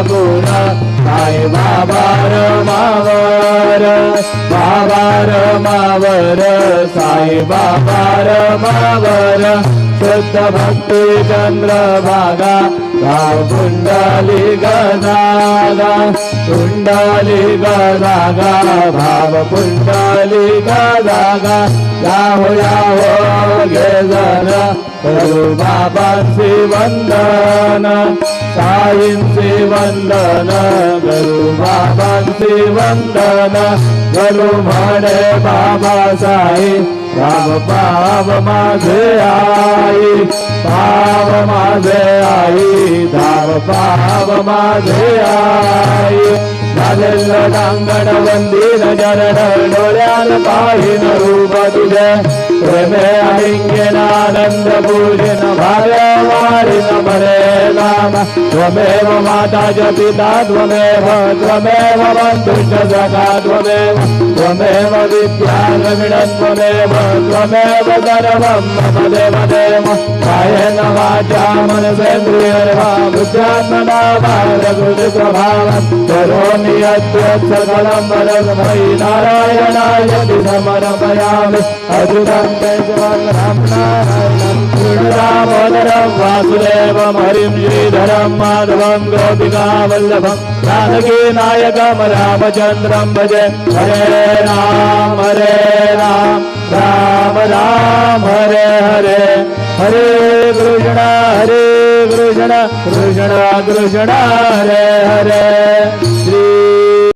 गुण साई बाबा रमावर बाबा रमावर साई बाबा रमावर शुद्ध भक्ती चंद्रभागा भाव कुंडली गदागा कुंडली गदागा भाव कुंडली गदागा याहो याहो गे जन करू बाबांचे वंदन साईंचे वंदन करू बाबांचे वंदन करू म्हणे बाबा साई पाव पाव माझे आई पाव माझे आई धाव पाव माझे आई झालेल डांगण वंदीन चरण डोळ्यान पाहिन रूप तुझे प्रेमे अलिंगेन आनंद पूजन भाव्य वारिन बरे नाम त्वमेव माता च पिता त्वमेव त्वमेव बन्धुश्च सखा त्वमेव त्वमेव विद्या द्रविणं त्वमेव त्वमेव सर्वं मम देवदेव कायेन वाचा मनसेन्द्रियर्वा बुद्ध्यात्मना वा प्रकृतिस्वभावं करोमि यद्यत् सकलं परस्मै नारायणाय समर्पयामि अच्युतं केशवं राम नारायणं कृष्णदामोदरं वासुदेवं हरिं श्रीधरं माधवं गोपिकावल्लभं जानकी नायकं रामचन्द्रं भजे हरे राम राम राम हरे हरे हरे कृष्ण कृष्ण कृष्ण हरे हरे श्री